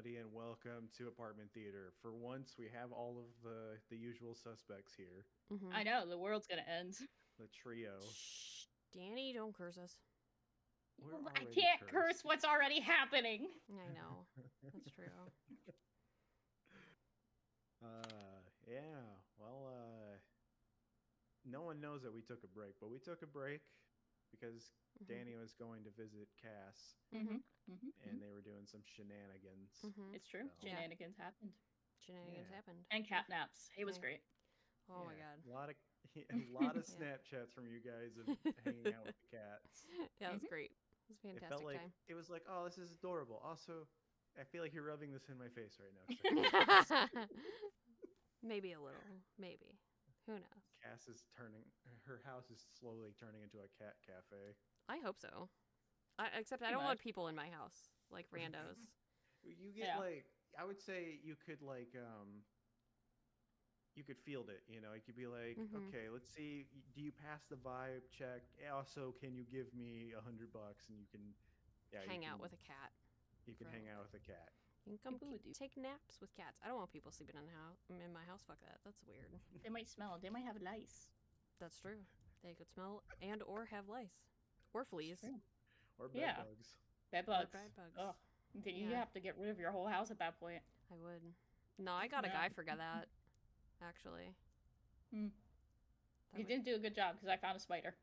everybody, and welcome to Apartment Theater. For once, we have all of the usual suspects here. Mm-hmm. I know, the world's gonna end. The trio. Shh, Danny, don't curse us. I can't curse cursed. what's already happening. I know. That's true. Yeah. Well, no one knows that we took a break, but we took a break because Danny was going to visit Cass, and they were doing some shenanigans. It's true. So- Shenanigans happened. Shenanigans happened. And catnaps. It was great. Oh my god. A lot of Snapchats from you guys of hanging out with the cats. Yeah, it was great. It was a fantastic It felt like time. it was like, oh, this is adorable. Also, I feel like you're rubbing this in my face right now. Maybe a little. Maybe. Who knows? Cass is her house is slowly turning into a cat cafe. I hope so. Except I don't want people in my house, like randos. You get like, I would say you could like, you could field it, you know, it could be like, okay, let's see, do you pass the vibe check? Also, can you give me $100 and you can hang out with a cat. You can hang out with a cat. You can come take naps with cats. I don't want people sleeping in my house. Fuck that. That's weird. They might smell. They might have lice. That's true. They could smell and or have lice. Or fleas. Or bed bugs. Bed bugs. Or bed bugs. Ugh. You have to get rid of your whole house at that point. I would. No, I got a guy for that, actually. You didn't do a good job because I found a spider.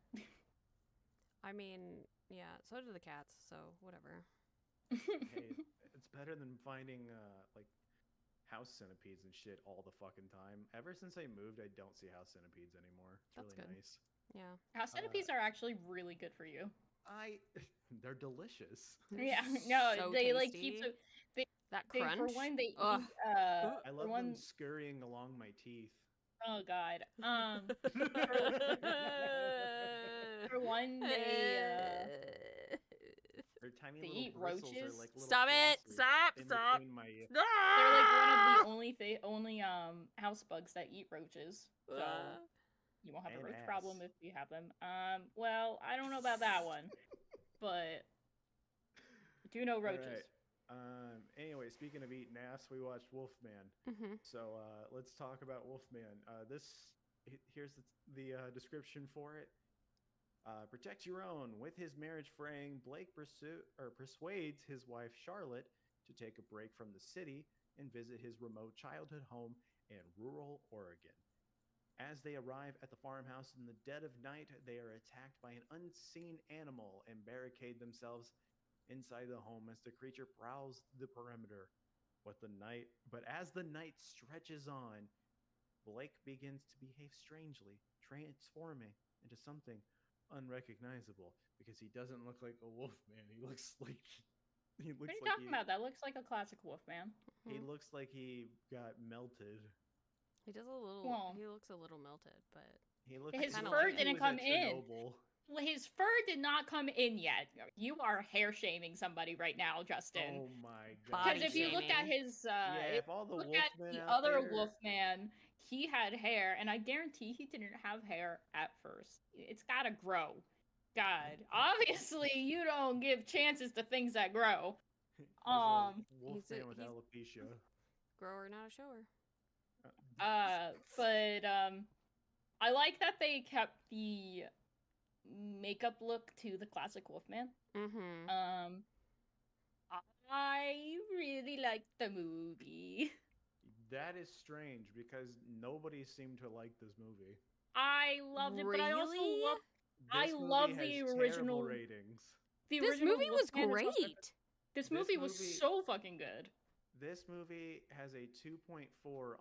I mean, yeah, so did the cats, so whatever. Hey, it's better than finding like house centipedes and shit all the fucking time. Ever since I moved, I don't see house centipedes anymore. It's That's really good. nice. Yeah. House centipedes are actually really good for you. They're delicious. Yeah, no, so they tasty. like keep that crunch. For one, they eat. I love them scurrying along my teeth. Oh god. For one, they eat roaches. Like Stop it! Stop! Stop! They're like one of the only house bugs that eat roaches. So you won't have a roach problem if you have them. Well, I don't know about that one, but I do know roaches. Right. Anyway, speaking of eating ass, we watched Wolfman. So let's talk about Wolfman. Here's the description for it. Protect your own. With his marriage fraying, Blake persuades his wife Charlotte to take a break from the city and visit his remote childhood home in rural Oregon. As they arrive at the farmhouse in the dead of night, they are attacked by an unseen animal and barricade themselves inside the home as the creature prowls the perimeter. But as the night stretches on, Blake begins to behave strangely, transforming into something unrecognizable because he doesn't look like a wolf man. He looks like what are you talking about? That looks like a classic Wolfman. He looks like he got melted. He does a little. Well, he looks a little melted, but his fur didn't come in. Well, his fur did not come in yet. You are hair shaming somebody right now, Justin. Oh my god! Because if you look at his, if all the look at the other Wolfman, he had hair, and I guarantee he didn't have hair at first. It's gotta grow. God, obviously you don't give chances to things that grow. Wolfman with alopecia. Grower, not a shower. But I like that they kept the makeup look to the classic Wolfman. I really liked the movie. That is strange because nobody seemed to like this movie. I loved it, but I also love the original ratings. This movie was great. This movie was so fucking good. This movie has a 2.4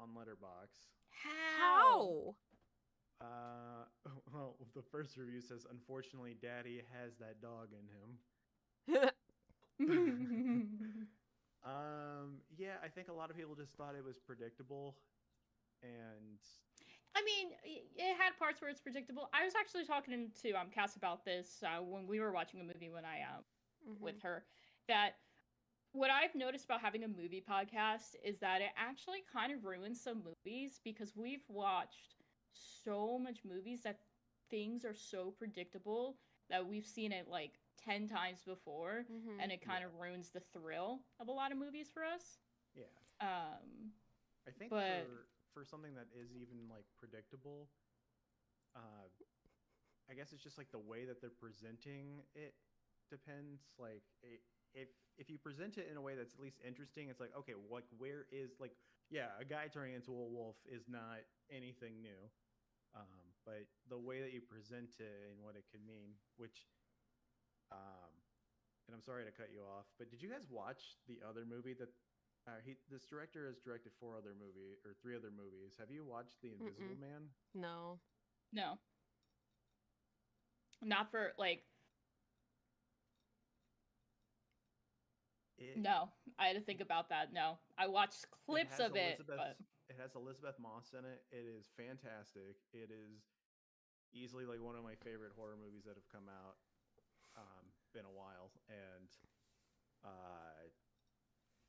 on Letterboxd. How? Well, the first review says, "Unfortunately, Daddy has that dog in him." Yeah, I think a lot of people just thought it was predictable, and I mean, it had parts where it's predictable. I was actually talking to Cass about this when we were watching a movie when I with her, that what I've noticed about having a movie podcast is that it actually kind of ruins some movies because we've watched so much movies that things are so predictable that we've seen it like 10 times before, and it kind of ruins the thrill of a lot of movies for us. Yeah. Um, I think but for something that is even like predictable, uh, I guess it's just like the way that they're presenting it depends. Like if you present it in a way that's at least interesting, it's like okay, like where is like yeah, a guy turning into a wolf is not anything new. But the way that you present it and what it could mean, which um, and I'm sorry to cut you off, but did you guys watch the other movie that this director has directed three other movies? Have you watched The Invisible Mm-mm. Man? No. no, not for like It no. I had to think about that. No, I watched it clips has of it, but Elizabeth Moss in it. It is fantastic. It is easily like one of my favorite horror movies that have come out. Been a while, and uh,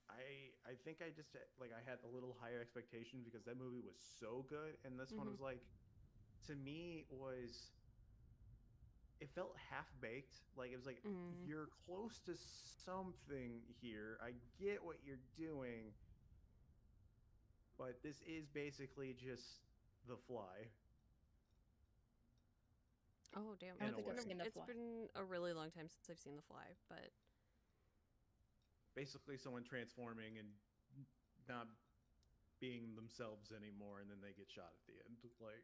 I think I just like I had a little higher expectations because that movie was so good, and this one Mm-hmm. was like to me was it felt half baked. Like it was like Mm. you're close to something here. I get what you're doing, but this is basically just The Fly Oh damn! I don't in a think I've way. seen The It's Fly. been a really long time since I've seen The Fly, but Basically, someone transforming and not being themselves anymore, and then they get shot at the end. Like,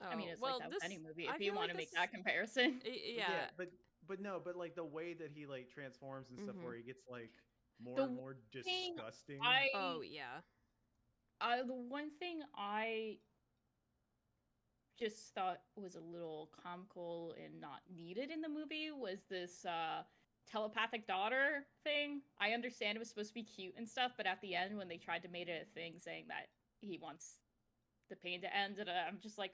I mean, oh it's like well. that with any movie. I If you feel want like to this. make that comparison, Yeah. but no, but like the way that he like transforms and stuff, Mm-hmm. where he gets like more the and more thing disgusting. Oh yeah. the one thing I just thought was a little comical and not needed in the movie was this telepathic daughter thing. I understand it was supposed to be cute and stuff, but at the end when they tried to make it a thing saying that he wants the pain to end, and I'm just like,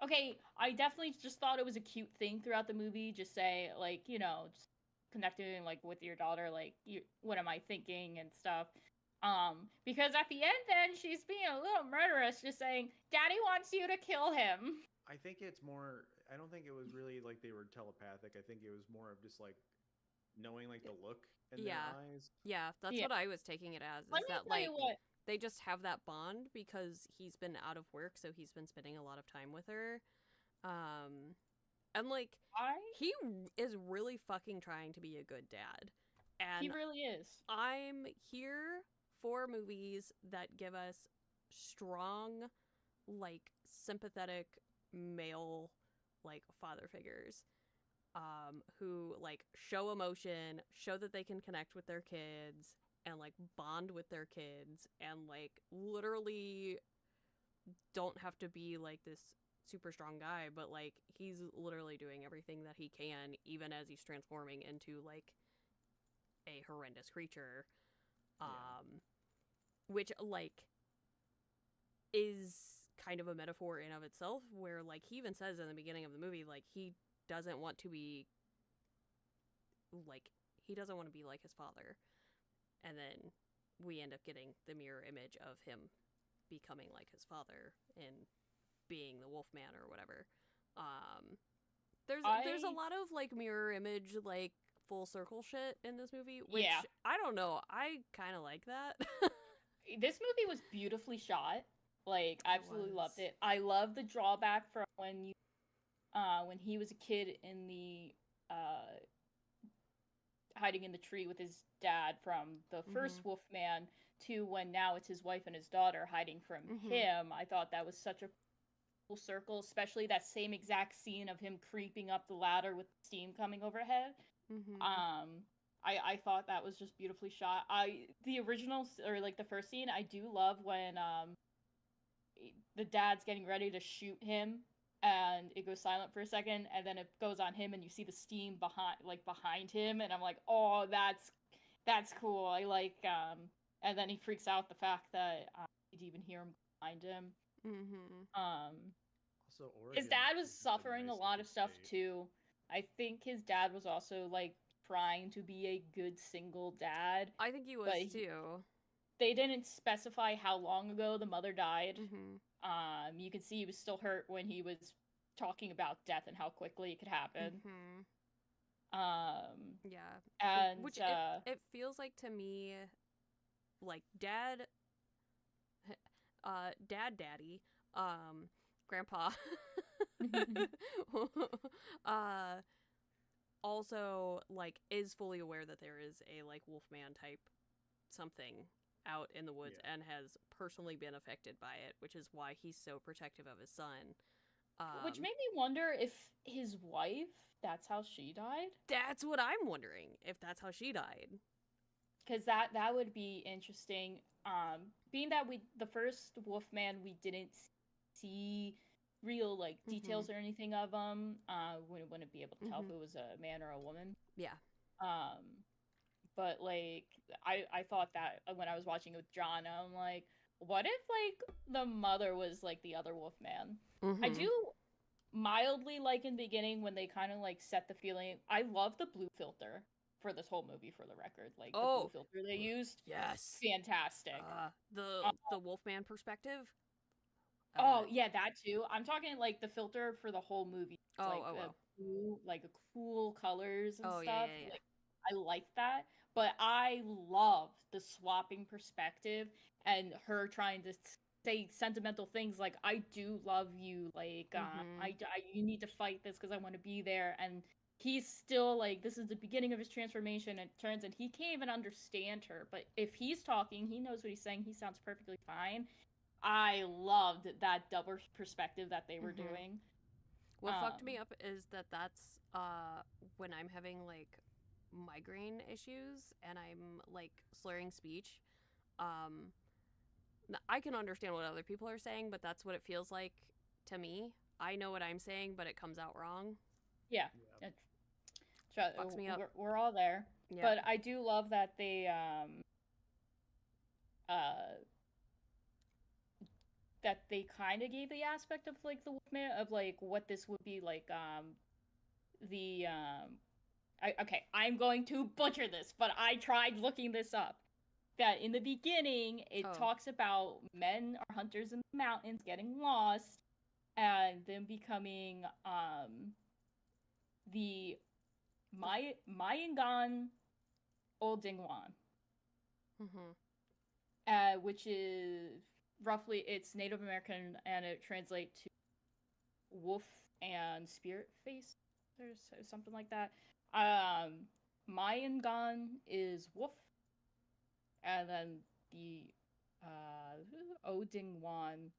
okay, I definitely just thought it was a cute thing throughout the movie. Just say like, just connecting like with your daughter, like, what am I thinking and stuff. Because at the end, then she's being a little murderous, just saying, "Daddy wants you to kill him." I think it's more. I don't think it was really like they were telepathic. I think it was more of just like knowing like the look in their Yeah. eyes. Yeah. That's Yeah. what I was taking it as. Let Is me that tell you like what. they just have that bond because he's been out of work, so he's been spending a lot of time with her. And like I he is really fucking trying to be a good dad. He And really is. I'm here for movies that give us strong, like sympathetic male like father figures who like show emotion, show that they can connect with their kids and like bond with their kids and like literally don't have to be like this super strong guy, but like he's literally doing everything that he can even as he's transforming into like a horrendous creature which like is kind of a metaphor in of itself where like he even says in the beginning of the movie like he doesn't want to be like he doesn't want to be like his father, and then we end up getting the mirror image of him becoming like his father and being the Wolfman or whatever. There's a lot of like mirror image like full circle shit in this movie, which Yeah. I don't know, I kind of like that. This movie was beautifully shot. Like, absolutely loved it. I love the drawback from when he was a kid in the hiding in the tree with his dad from the first Wolfman to when now it's his wife and his daughter hiding from him. I thought that was such a cool circle, especially that same exact scene of him creeping up the ladder with steam coming overhead. I thought that was just beautifully shot. The original or like the first scene, I do love when the dad's getting ready to shoot him and it goes silent for a second and then it goes on him and you see the steam behind him and I'm like, "Oh, that's cool." I like and then he freaks out the fact that you'd even hear him behind him. Also, His Oregon dad was is just a suffering a nice lot looking of stuff state. too. I think his dad was also like trying to be a good single dad. I think he was too. They didn't specify how long ago the mother died. You can see he was still hurt when he was talking about death and how quickly it could happen. Yeah. And which it feels like to me like daddy, grandpa, also like is fully aware that there is a like wolfman type something out in the woods and has personally been affected by it, which is why he's so protective of his son. Which made me wonder if his wife, that's how she died. That's what I'm wondering, if that's how she died. Because that would be interesting. Being that the first Wolfman, we didn't see real like details or anything of him. We wouldn't be able to tell if it was a man or a woman. Yeah. But like I thought that when I was watching it with John, I'm like, what if like the mother was like the other Wolfman? I do mildly like in the beginning when they kind of like set the feeling. I love the blue filter for this whole movie, for the record. Like the blue filter they used. Yes. Fantastic. The Wolfman perspective. Yeah, that too. I'm talking like the filter for the whole movie. Blue, like cool colors and stuff. Yeah. Like, I like that. But I love the swapping perspective and her trying to say sentimental things like, I do love you, like you need to fight this because I want to be there. And he's still like, this is the beginning of his transformation, and turns and he can't even understand her. But if he's talking, he knows what he's saying. He sounds perfectly fine. I loved that double perspective that they were doing. What fucked me up is that's when I'm having like migraine issues and I'm like slurring speech. I can understand what other people are saying, but that's what it feels like to me. I know what I'm saying, but it comes out wrong. Yeah. Fucks me up. We're all there. Yeah. But I do love that they that they kind of gave the aspect of like the Wolfman of like what this would be like okay, I'm going to butcher this, but I tried looking this up. That in the beginning, it talks about men or hunters in the mountains getting lost and them becoming the Mayangan Oldingwan. Which is roughly, it's Native American and it translates to wolf and spirit face or something like that. Mayangan is wolf, and then the Odingwan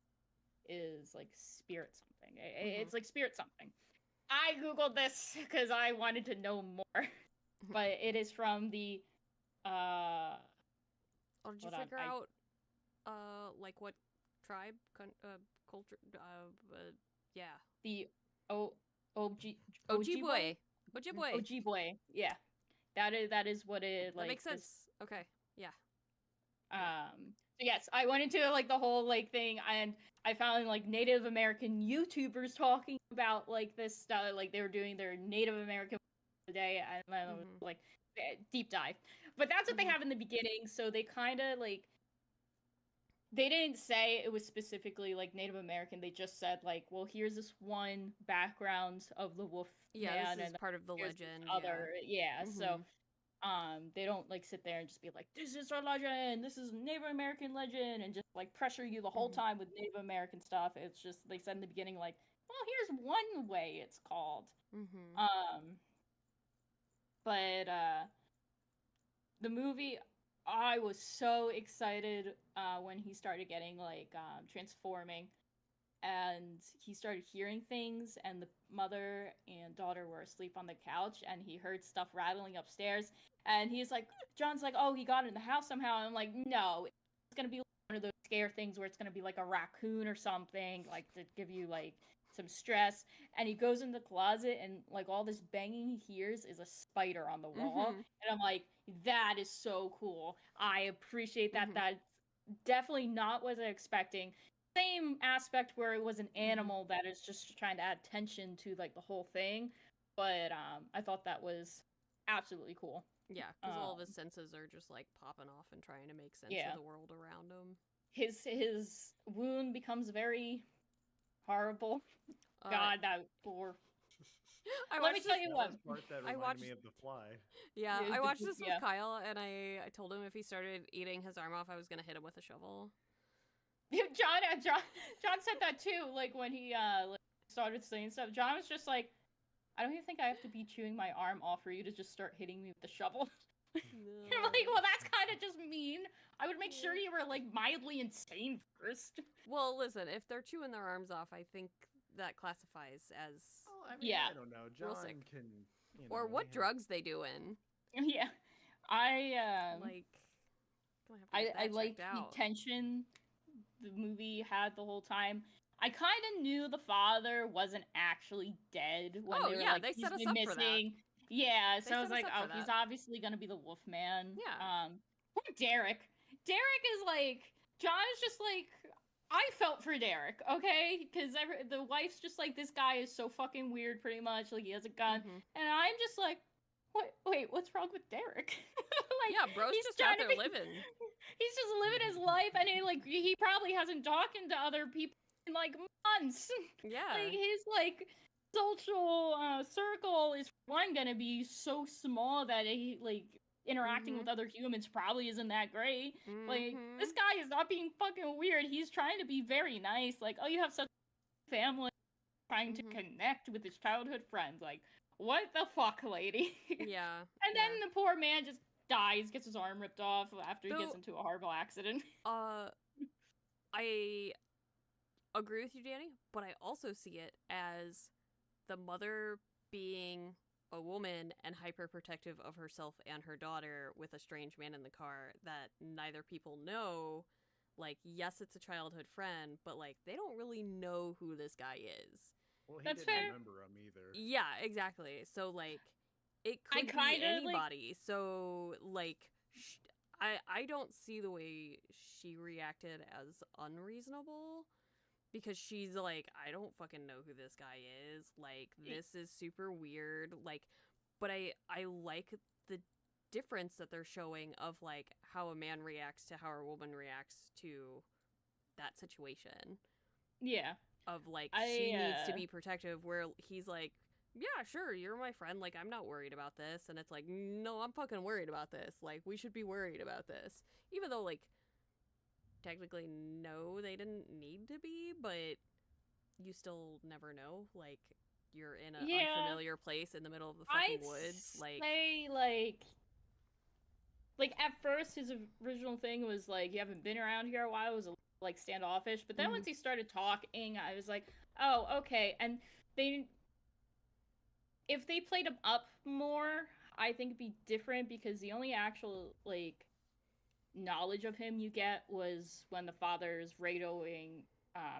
is like spirit something. It's like spirit something. I googled this because I wanted to know more, but it is from the did you figure out like what tribe culture yeah, the Ojibwe. Yeah, that is what it like. That makes sense. Okay, yeah. So yes, I went into like the whole like thing, and I found like Native American YouTubers talking about like this stuff, like they were doing their Native American today, and then it was like deep dive. But that's what they have in the beginning, so they kind of like, they didn't say it was specifically like Native American. They just said like, well, here's this one background of the wolf. Yeah, this is part of the legend. So they don't like sit there and just be like, this is our legend, this is Native American legend, and just like pressure you the whole time with Native American stuff. It's just, they said in the beginning like, well, here's one way it's called. But the movie, I was so excited when he started getting like transforming, and he started hearing things, and the mother and daughter were asleep on the couch, and he heard stuff rattling upstairs, and he's like, John's like, oh, he got in the house somehow. And I'm like, no, it's gonna be one of those scare things where it's gonna be like a raccoon or something, like to give you like some stress. And he goes in the closet, and like all this banging he hears is a spider on the wall. And I'm like, that is so cool. I appreciate that. That's definitely not what I was expecting. Same aspect where it was an animal that is just trying to add tension to like the whole thing, but I thought that was absolutely cool. Yeah, because all of his senses are just like popping off and trying to make sense of the world around him. His wound becomes very horrible. God, that poor Let me tell you what. That was part that I reminded watched- me of The Fly. Yeah, Yeah, I watched this yeah. with Kyle, and I told him if he started eating his arm off, I was gonna hit him with a shovel. John said that too. Like when he like, started saying stuff, John was just like, "I don't even think I have to be chewing my arm off for you to just start hitting me with the shovel." I'm like, well, that's kind of just mean. I would make sure you were like mildly insane first. Well, listen, if they're chewing their arms off, I think that classifies as Well, I mean, Yeah. I don't know. Real John sick. can, you know, or what they have- drugs they doing. Yeah, I Like, gonna have to get I that like checked the out. tension the movie had the whole time. I kind of knew the father wasn't actually dead when Oh, they were yeah, like, they he's set us been up for that. missing. Yeah, so They I was set us like, up oh, for he's that. obviously gonna be the Wolfman. Yeah. Poor Derek. Derek is like, John is just like, I felt for Derek, okay? Because the wife's just like, this guy is so fucking weird, pretty much. Like, he has a gun. Mhm. And I'm just like, what? Wait, what's wrong with Derek? Like, Yeah, bro's he's just out trying to there be- living. He's just living his life, and he probably hasn't talked to other people in like months. Yeah. Like his like social circle is one gonna be so small that he like interacting Mhm. with other humans probably isn't that great. Like Mhm. this guy is not being fucking weird. He's trying to be very nice. Like, oh, you have such a family, trying to Mhm. connect with his childhood friends. Like, what the fuck, lady? Yeah. And yeah. then the poor man just dies, gets his arm ripped off after he gets Though- into a horrible accident. I agree with you, Danny, but I also see it as the mother being a woman and hyperprotective of herself and her daughter with a strange man in the car that neither people know. Like, yes, it's a childhood friend, but like they don't really know who this guy is. Well, he That's didn't fair. remember him either. Yeah, exactly. So like it I could be kinda, like- anybody. So like I don't see the way she reacted as unreasonable because she's like, I don't fucking know who this guy is. Like, this is super weird. Like, but I like the difference that they're showing of like how a man reacts to how a woman reacts to that situation. Yeah. Of like I, she needs to be protective, where he's like, yeah, sure, you're my friend, like I'm not worried about this, and it's like, no, I'm fucking worried about this. Like, we should be worried about this, even though like technically no, they didn't need to be, but you still never know. Like, you're in an Yeah. unfamiliar place in the middle of the fucking I'd woods. Like, say like at first his original thing was like, you haven't been around here a while. It was like standoffish, but then Mhm. once he started talking, I was like, oh, okay. And if they played him up more, I think it'd be different, because the only actual like knowledge of him you get was when the father's radioing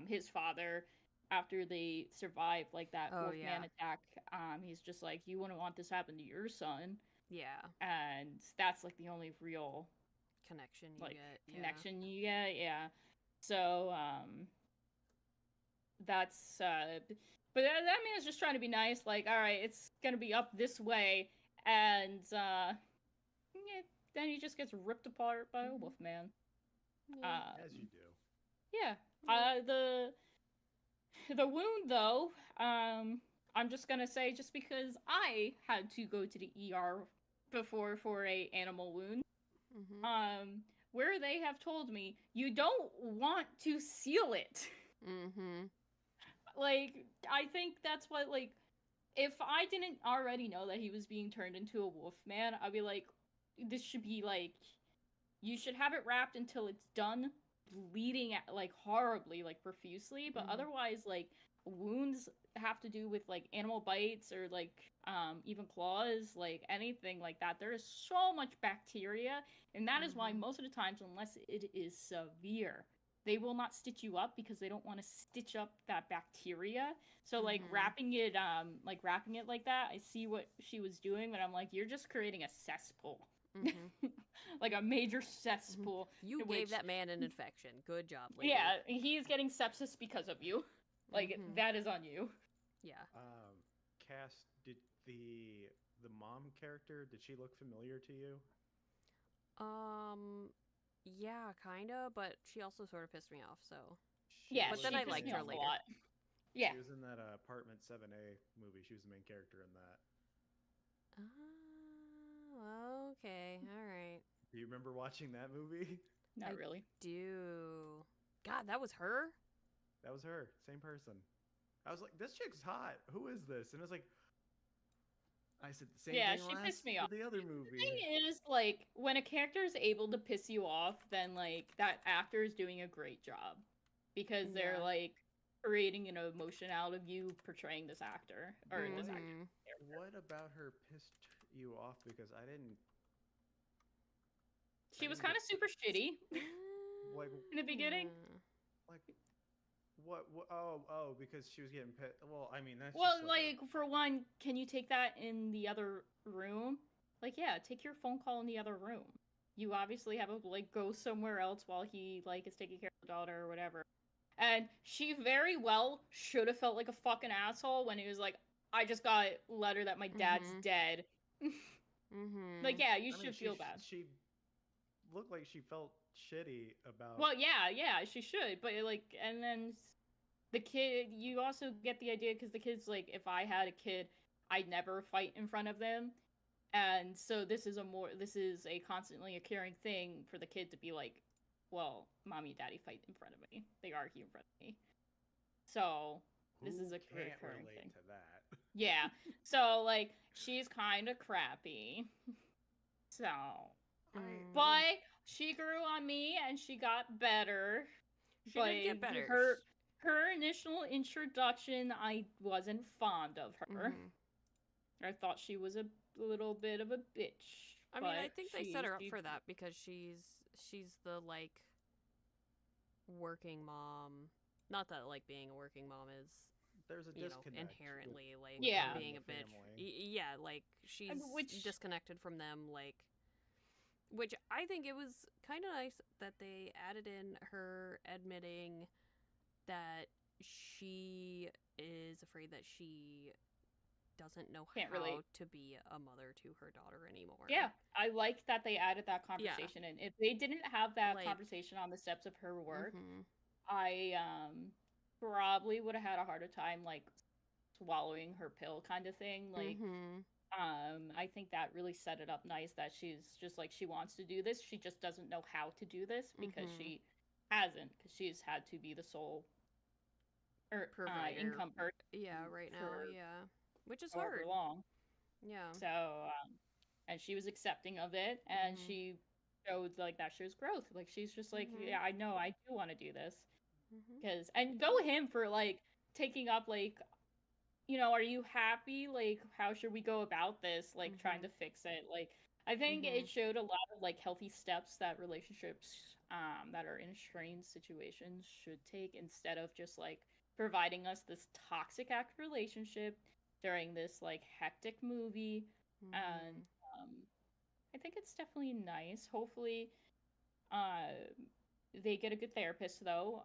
his father after they survived like that Oh, Wolfman yeah. attack. He's just like, you wouldn't want this to happen to your son. yeah, And that's like the only real connection you like get. Yeah. connection you get. Yeah. So that's but that man is just trying to be nice, like, all right, it's gonna be up this way, and yeah, then he just gets ripped apart by a Mhm. Wolfman. Yeah. As you do. Yeah. Yeah. The wound though, I'm just gonna say, just because I had to go to the ER before for a animal wound, Mhm. where they have told me you don't want to seal it. Mhm. Like, I think that's what, like, if I didn't already know that he was being turned into a Wolfman, I'd be like, this should be like, you should have it wrapped until it's done bleeding like horribly, like profusely, but Mhm. otherwise, like, wounds have to do with like animal bites or like even claws, like anything like that. There is so much bacteria, and that is why Mhm. most of the times, unless it is severe, they will not stitch you up, because they don't want to stitch up that bacteria. So like Mhm. wrapping it like that, I see what she was doing, but I'm like, you're just creating a cesspool. Mhm. Like a major cesspool. You in gave which- that man an infection. Good job, lady. Yeah, he's getting sepsis because of you. Like, Mhm. that is on you. Yeah. Cass, did the mom character, did she look familiar to you? Yeah, kinda, but she also sort of pissed me off, so. Yeah, But she then I pissed liked me her off a later. lot. Yeah. She was in that Apartment 7A movie. She was the main character in that. Oh, okay. All right. Do you remember watching that movie? Not I really. do. God, that was her? That was her. Same person. I was like, this chick's hot. Who is this? And it was like, I said the same thing She pissed me for off. the other The movie. thing is, like, when a character is able to piss you off, then, like, that actor is doing a great job. Because they're, Yeah. like, creating an emotion out of you portraying this actor. Or this actor. What about her pissed you off? Because I didn't... She was kind of super shitty Like, in the beginning. like, what? Oh, because she was getting pissed. Well, I mean, that's Well, just like, for one, can you take that in the other room? Like, yeah, take your phone call in the other room. You obviously have to, like, go somewhere else while he, like, is taking care of the daughter or whatever. And she very well should have felt like a fucking asshole when he was like, I just got a letter that my dad's dead. Like, yeah, you should feel bad. She looked like she felt shitty about... Well, yeah, she should. But, like, and then the kid, you also get the idea because the kid's like, if I had a kid, I'd never fight in front of them. And so this is a constantly occurring thing for the kid to be like, well, mommy and daddy fight in front of me. They argue in front of me. So this is a recurring thing. To that. Yeah. So, like, she's kind of crappy. So, but she grew on me and she got better. She did get better. Her initial introduction, I wasn't fond of her. I thought she was a little bit of a bitch. I mean, I think they set her up for that because she's the, like, working mom. Not that, like, being a working mom is, there's a disconnect inherently, like, yeah, being a bitch. Yeah, like, she's disconnected from them, like, which I think it was kind of nice that they added in her admitting that she is afraid that she doesn't know how to be a mother to her daughter anymore. Yeah, I like that they added that conversation in. If they didn't have that conversation on the steps of her work, I probably would have had a harder time, like, swallowing her pill kind of thing. Like, I think that really set it up nice that she's just like, she wants to do this, she just doesn't know how to do this because she hasn't, because she's had to be the sole income person. Yeah, right now, which is hard. Long. Yeah. So, and she was accepting of it, and she showed, like, that shows growth. Like, she's just like, yeah, I know, I do want to do this. Because, and go him for, like, taking up, like, you know, are you happy? Like, how should we go about this? Like, trying to fix it. Like, I think it showed a lot of, like, healthy steps that relationships that are in strained situations should take, instead of just, like, providing us this toxic act relationship during this, like, hectic movie. And I think it's definitely nice. Hopefully they get a good therapist, though.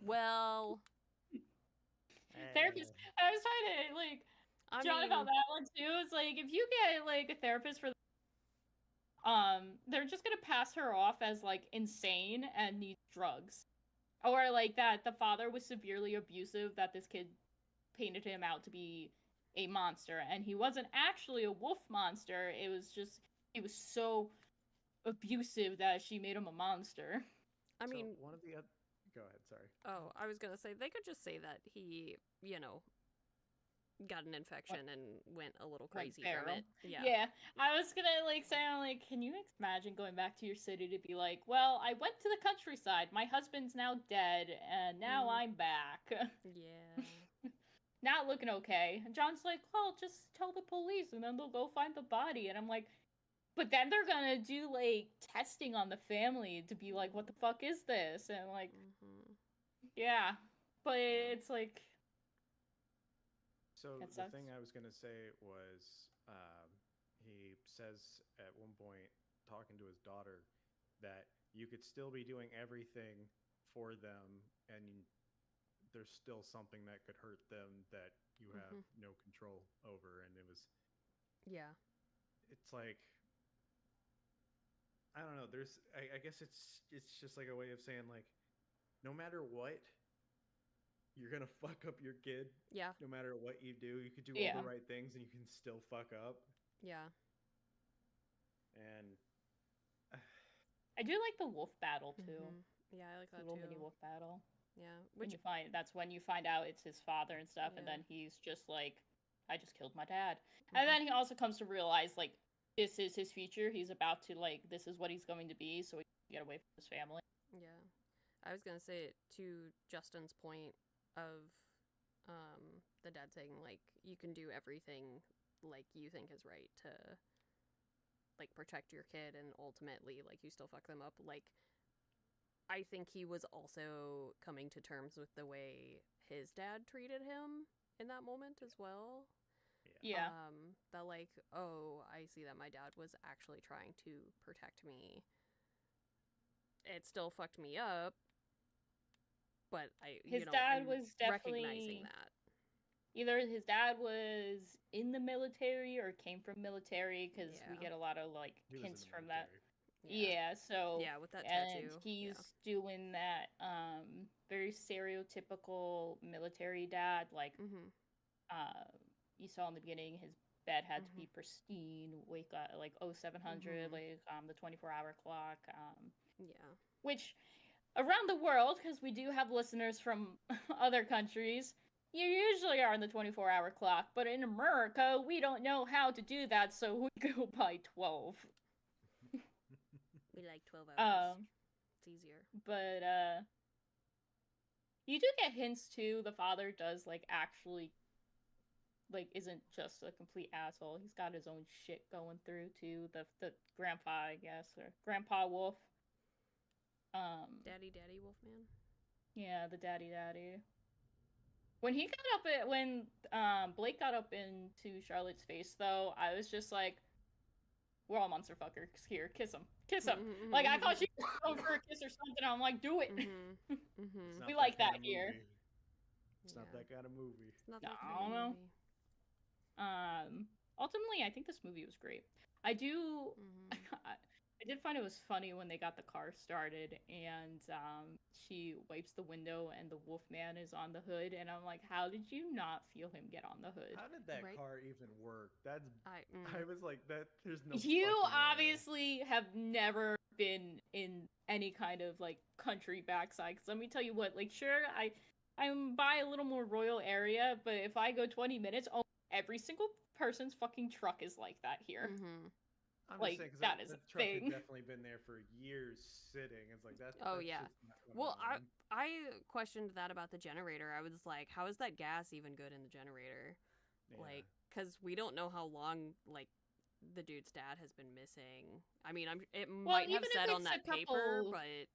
Well, therapist, I was trying to, like, John about that one too. It's like, if you get, like, a therapist for they're just gonna pass her off as, like, insane and needs drugs, or, like, that the father was severely abusive, that this kid painted him out to be a monster, and he wasn't actually a wolf monster. It was just, he was so abusive that she made him a monster. I mean, one of the other... Go ahead, sorry. Oh, I was gonna say, they could just say that he, you know, got an infection and went a little crazy from it. Yeah, I was gonna, like, say, like, can you imagine going back to your city to be like, well, I went to the countryside, my husband's now dead, and now I'm back. Yeah. Not looking okay. And John's like, well, just tell the police and then they'll go find the body. And I'm like, but then they're gonna do, like, testing on the family to be like, what the fuck is this? And, like, yeah. But it's like... So the thing I was gonna say was, he says at one point, talking to his daughter, that you could still be doing everything for them, and there's still something that could hurt them that you have no control over. And it was... Yeah. It's like... I don't know, there's... I guess it's just like a way of saying, like, no matter what, you're gonna fuck up your kid. Yeah. No matter what you do, you could do Yeah. all the right things and you can still fuck up. Yeah. And I do like the wolf battle too. Yeah, I like that The little too. mini wolf battle. Yeah, When you find that's when you find out it's his father and stuff, and Yeah. then he's just like, I just killed my dad. And then he also comes to realize like this is his future. He's about to like this is what he's going to be, so he can get away from his family. Yeah. I was gonna say to Justin's point of the dad saying like you can do everything like you think is right to like protect your kid, and ultimately like you still fuck them up. Like I think he was also coming to terms with the way his dad treated him in that moment as well. Yeah. That like, oh, I see that my dad was actually trying to protect me. It still fucked me up, but His dad I'm was recognizing definitely that. either his dad was in the military or came from military, because we Yeah. get a lot of like he was in hints the from that. military. Yeah, so Yeah, with that and tattoo. he's doing that very stereotypical military dad, like you saw in the beginning, his bed had to be pristine, wake up like 0700, like the 24-hour clock. Yeah. Which around the world, because we do have listeners from other countries, you usually are on the 24-hour clock, but in America, we don't know how to do that, so we go by 12. We like 12 hours. It's easier. But you do get hints too. The father does like actually like isn't just a complete asshole. He's got his own shit going through too. The grandpa, I guess, or Grandpa Wolf. Daddy Wolfman. Yeah, the daddy. When he got up when Blake got up into Charlotte's face though, I was just like, we're all monster fuckers here. Kiss him. Like, I thought she was going for a kiss or something. I'm like, do it. We like that here. It's not that kind of movie. It's not No, that I kind don't of know. movie. Ultimately, I think this movie was great. I did find it was funny when they got the car started and she wipes the window and the Wolfman is on the hood, and I'm like, how did you not feel him get on the hood? How did that car even work? I was like, that. There's no. You fucking obviously have never been in any kind of like country backside. Because let me tell you what, like, sure, I'm by a little more rural area, but if I go 20 minutes, every single person's fucking truck is like that here. I'm like, just saying, that is the a truck thing. had definitely been there for years sitting. It's like that. Oh, that yeah. shit's not gonna Well, run. I questioned that about the generator. I was like, how is that gas even good in the generator? Yeah. Like, because we don't know how long, like, the dude's dad has been missing. I mean, it might have said on that paper, but I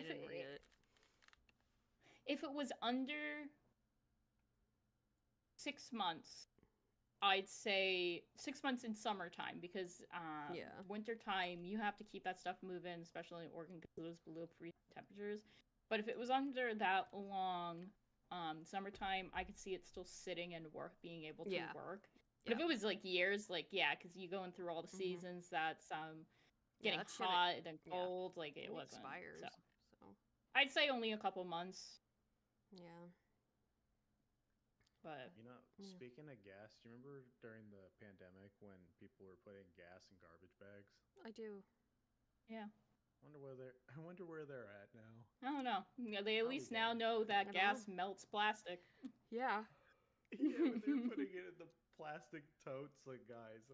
didn't read it. If it was under 6 months, I'd say 6 months in summertime, because wintertime, you have to keep that stuff moving, especially in Oregon, because it was below freezing temperatures. But if it was under that long, summertime, I could see it still sitting and being able to work. But if it was like years, like, because you going through all the seasons, that's getting hot and then cold, like it wasn't. Expires, so I'd say only a couple months. Yeah. But speaking of gas, do you remember during the pandemic when people were putting gas in garbage bags? I do. Yeah. I wonder where they're at now. I don't know. They at least now know that gas melts plastic. Yeah. Yeah, but they're putting it in the plastic totes. Like, guys,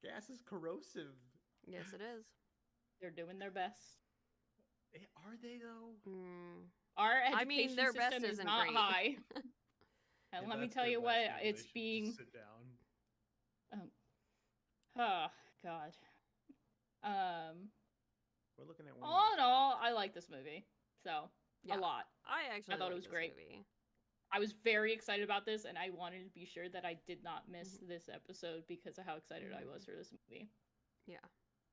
gas is corrosive. Yes, it is. They're doing their best. Are they though? Our education their system best is isn't not great. high. And let me tell you what, it's being. Sit down. Oh God. We're looking at one. All in all, I like this movie. So a lot. I thought it was great. Movie. I was very excited about this, and I wanted to be sure that I did not miss this episode because of how excited I was for this movie. Yeah.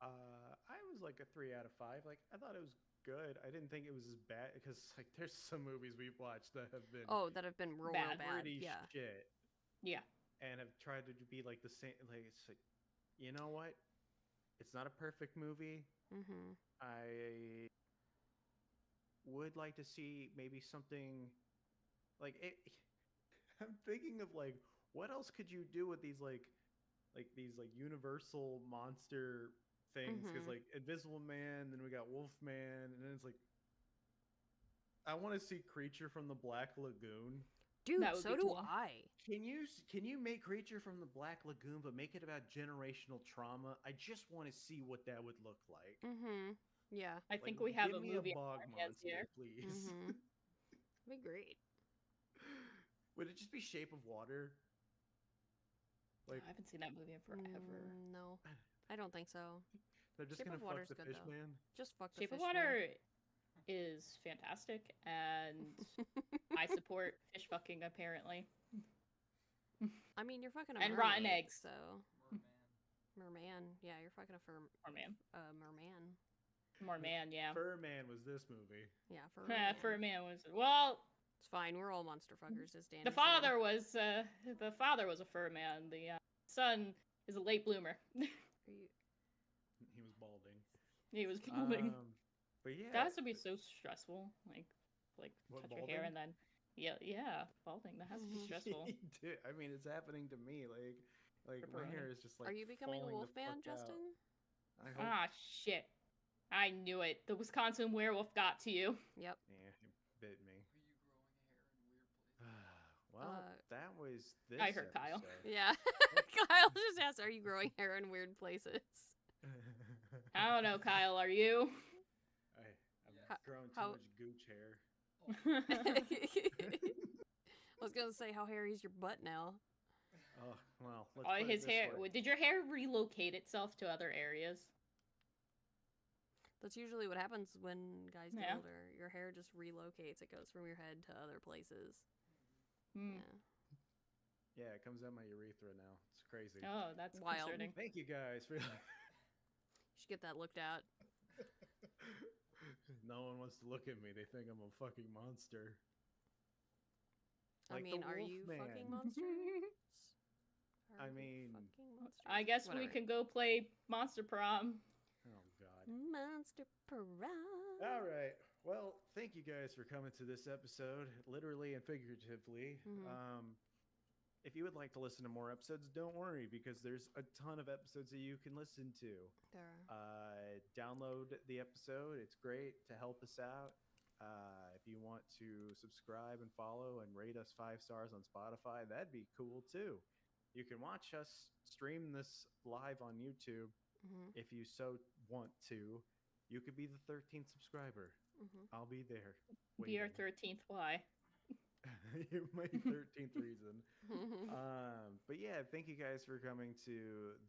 I was like a 3 out of 5. Like, I thought it was good. I didn't think it was as bad, because like there's some movies we've watched that have been real bad. Pretty Yeah. shit. Yeah. And have tried to be like the same. Like, it's like, you know what? It's not a perfect movie. I would like to see maybe something like it. I'm thinking of like what else could you do with these these like universal monster things? Because like Invisible Man, then we got Wolfman, and then it's like I want to see Creature from the Black Lagoon. Dude, That would so be do cool. I. Can you make Creature from the Black Lagoon, but make it about generational trauma? I just want to see what that would look like. Yeah. I Like, think we have give a me movie a bog on our hands monster, here. please. It'd be great. Would it just be Shape of Water? Like, I haven't seen that movie in forever. No, I don't think so. they're just Shape gonna of fuck Water's the good, fish though. man. Just fuck the Shape of fish Water is fantastic, and I support fish fucking apparently. I mean, you're fucking a And mermaid, rotten eggs. So merman. Yeah, you're fucking a merman. Merman. Yeah. Fur Man was this movie. Yeah, For a man was well. It's fine. We're all monster fuckers, as Danny The father was a fur man. The son is a late bloomer. Are you... He was balding. He was blooming. But yeah, That has to be so stressful. Like What, touch your hair balding? and then yeah, balding. That has to be stressful. Dude, I mean, it's happening to me. Like my Pepperoni. hair is just like. Are you becoming a falling wolf the man, fuck out. Justin? I hope. Ah shit! I knew it. The Wisconsin werewolf got to you. Yep. Yeah, it bit me. Are you growing hair in weird places? Well, that was this. I heard Kyle. episode. Yeah. Kyle just asked, "Are you growing hair in weird places?" I don't know, Kyle. Are you? I've grown too how- much gooch hair. I was gonna say, how hairy is your butt now? Oh well. Let's put it His this hair. way. Did your hair relocate itself to other areas? That's usually what happens when guys get Yeah. older. Your hair just relocates. It goes from your head to other places. Hmm. Yeah. Yeah, it comes out my urethra now. It's crazy. Oh, that's Wild. concerning. Thank you guys for. You should get that looked at. No one wants to look at me. They think I'm a fucking monster. I Like the mean, are you Wolfman. fucking monsters? I Are you mean- fucking monsters? I guess we Whatever. can go play Monster Prom. Oh God. Monster Prom. All right. Well, thank you guys for coming to this episode, literally and figuratively. Mhm. If you would like to listen to more episodes, don't worry because there's a ton of episodes that you can listen to. There are. Download the episode. It's great to help us out. If you want to subscribe and follow and rate us 5 stars on Spotify, that'd be cool too. You can watch us stream this live on YouTube Mhm. if you so want to. You could be the 13th subscriber. Mhm. I'll be there. Be our waiting. 13th why. You're my 13th reason. Mhm. But yeah, thank you guys for coming to the